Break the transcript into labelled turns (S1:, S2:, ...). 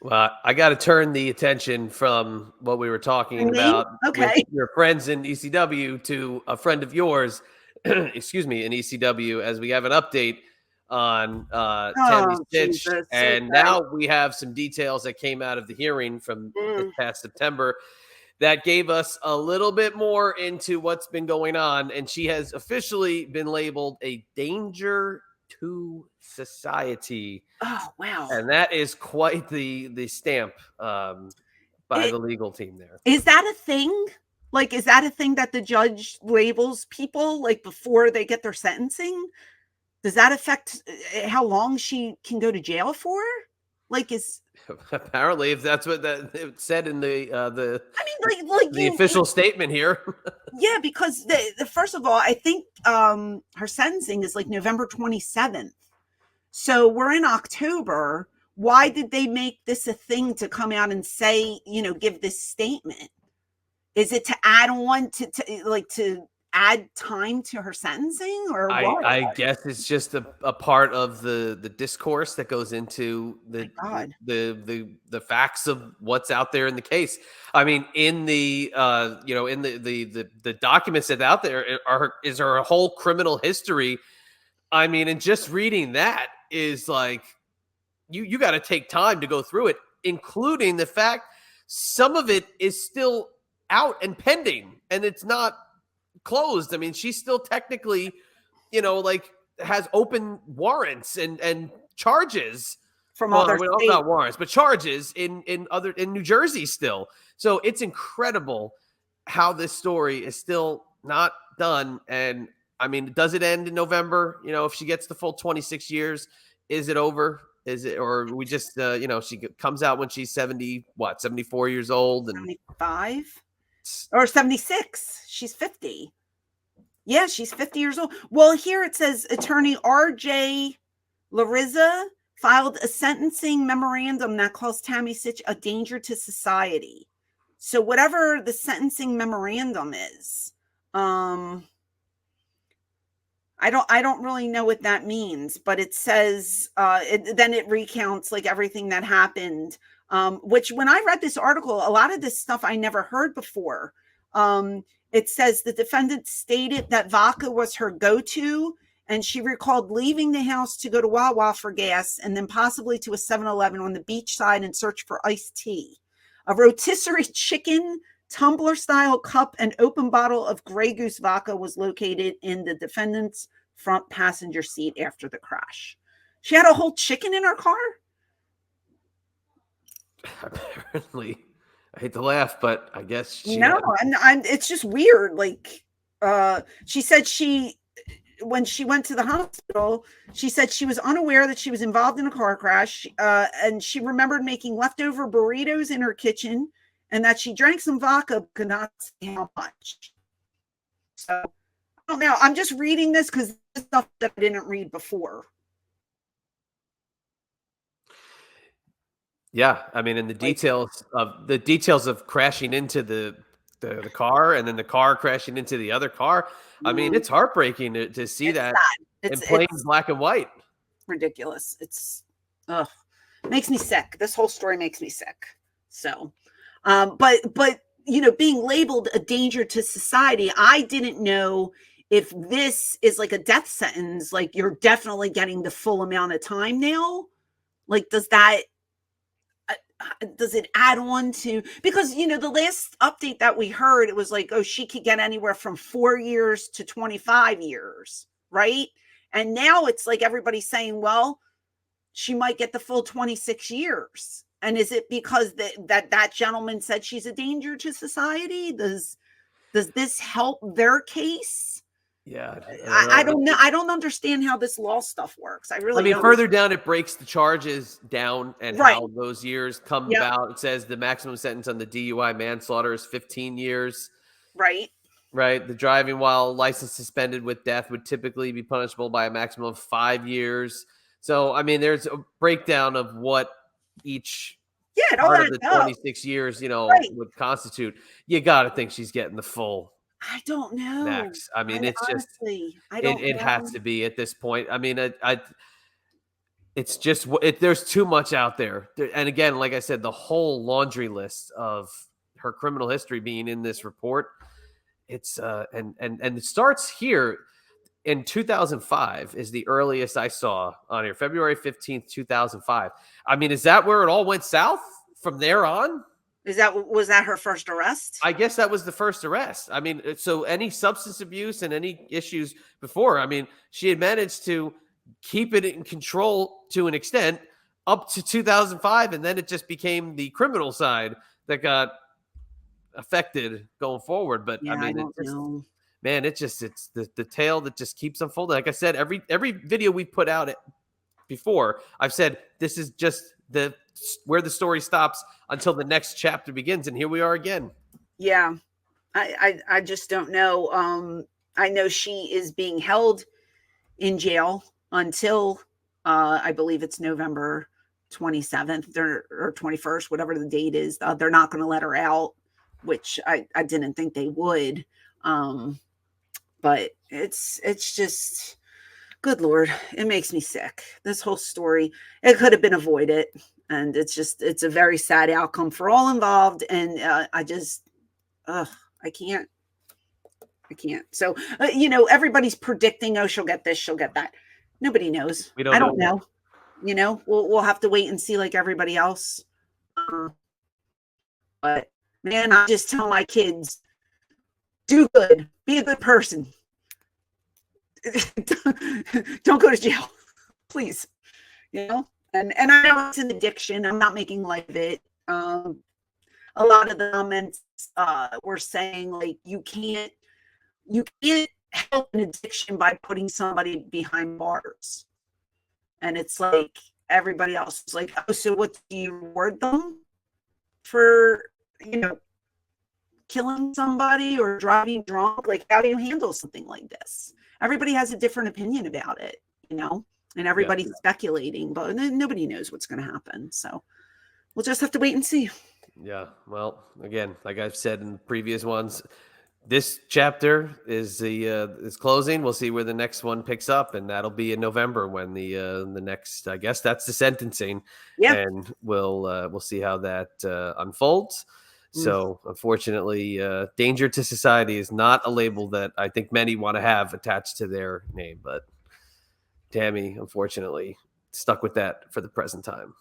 S1: Well, I got to turn the attention from what we were talking
S2: Me?
S1: about with
S2: Okay.
S1: your friends in ECW to a friend of yours, excuse me, in ECW, as we have an update on Tammy
S2: Oh,
S1: Sytch.
S2: Jesus.
S1: And
S2: Okay.
S1: now we have some details that came out of the hearing from this
S2: Mm.
S1: past September that gave us a little bit more into what's been going on. And she has officially been labeled a danger to society.
S2: Oh, wow.
S1: And that is quite the stamp by
S2: It,
S1: the legal team there.
S2: is that a thing? Like, is that a thing that the judge labels people like before they get their sentencing? Does that affect how long she can go to jail for? Like, is
S1: Apparently, if that's what that it said in the
S2: I mean, like
S1: the official statement here.
S2: yeah, because the first of all, I think her sentencing is like November 27th. So we're in October. Why did they make this a thing to come out and say, give this statement? Is it to add on to add time to her sentencing or what?
S1: I guess it's just a part of the discourse that goes into
S2: My God.
S1: the facts of what's out there in the case. I mean, in the in the documents that out there is her whole criminal history. I mean, and just reading that is like you got to take time to go through it, including the fact some of it is still out and pending, and it's not closed. I mean, she's still technically, like has open warrants and charges
S2: From
S1: well,
S2: other states.
S1: not warrants, but charges in New Jersey still. So it's incredible how this story is still not done. And I mean, does it end in November? If she gets the full 26 years, is it over? Is it, or we just, she comes out when she's 74 years old and
S2: 75 or 76. She's 50. Yeah, she's 50 years old. Well, here it says attorney R.J. Larissa filed a sentencing memorandum that calls Tammy Sytch a danger to society. So whatever the sentencing memorandum is, I don't really know what that means, but it says then it recounts like everything that happened. Which when I read this article, a lot of this stuff I never heard before. It says the defendant stated that vodka was her go-to, and she recalled leaving the house to go to Wawa for gas and then possibly to a 7-Eleven on the beach side in search for iced tea. A rotisserie chicken, tumbler-style cup, and open bottle of Grey Goose vodka was located in the defendant's front passenger seat after the crash. She had a whole chicken in her car?
S1: Apparently. I hate to laugh, but I guess
S2: it's just weird. Like, she said when she went to the hospital, she said she was unaware that she was involved in a car crash, and she remembered making leftover burritos in her kitchen, and that she drank some vodka, but could not say how much. So, I don't know. I'm just reading this because this stuff that I didn't read before.
S1: Yeah, I mean, and the details of crashing into the car and then the car crashing into the other car. I mean, it's heartbreaking to see that in plain black and white.
S2: Ridiculous. Makes me sick. This whole story makes me sick. So, but being labeled a danger to society, I didn't know if this is like a death sentence. Like, you're definitely getting the full amount of time now. Like, does it add on to, because the last update that we heard, it was like, oh, she could get anywhere from 4 years to 25 years, right? And now it's like everybody's saying, well, she might get the full 26 years. And is it because that gentleman said she's a danger to society? Does this help their case?
S1: Yeah,
S2: I don't know. I don't understand how this law stuff works. I mean,
S1: don't. Further down, it breaks the charges down and how those years come about. It says the maximum sentence on the DUI manslaughter is 15 years.
S2: Right.
S1: The driving while license suspended with death would typically be punishable by a maximum of 5 years. So, I mean, there's a breakdown of what each part of the 26 years, would constitute. You got to think she's getting the full.
S2: I don't know.
S1: Max. I mean, it's honestly, just it has to be at this point. I mean, it's just there's too much out there. And again, like I said, the whole laundry list of her criminal history being in this report. It's and it starts here in 2005 is the earliest I saw on here, February 15th, 2005. I mean, is that where it all went south from there on?
S2: Was that her first arrest?
S1: I guess that was the first arrest. I mean, so any substance abuse and any issues before, I mean, she had managed to keep it in control to an extent up to 2005, and then it just became the criminal side that got affected going forward. But
S2: Yeah,
S1: I mean,
S2: I don't know.
S1: Man, it's the tale that just keeps unfolding. Like I said, every video we put out before, I've said this is just where the story stops until the next chapter begins, and here we are again.
S2: Yeah, I just don't know. I know she is being held in jail until I believe it's November 27th or 21st, whatever the date is. They're not going to let her out, which I didn't think they would. But it's just, good Lord, it makes me sick. This whole story, it could have been avoided. And it's a very sad outcome for all involved. And I can't. So, everybody's predicting, oh, she'll get this, she'll get that. Nobody knows. I don't know. We'll have to wait and see like everybody else. But man, I just tell my kids, do good, be a good person. Don't go to jail, please. And I know it's an addiction. I'm not making light of it. A lot of the comments were saying like you can't help an addiction by putting somebody behind bars. And it's like everybody else is like, oh, so what, do you reward them for, killing somebody or driving drunk? Like, how do you handle something like this? Everybody has a different opinion about it, and everybody's speculating, but nobody knows what's going to happen. So we'll just have to wait and see.
S1: Yeah. Well, again, like I've said in previous ones, this chapter is is closing. We'll see where the next one picks up, and that'll be in November when the next, I guess that's the sentencing.
S2: Yeah.
S1: And we'll see how that unfolds. So unfortunately, danger to society is not a label that I think many want to have attached to their name. But Tammy, unfortunately, stuck with that for the present time.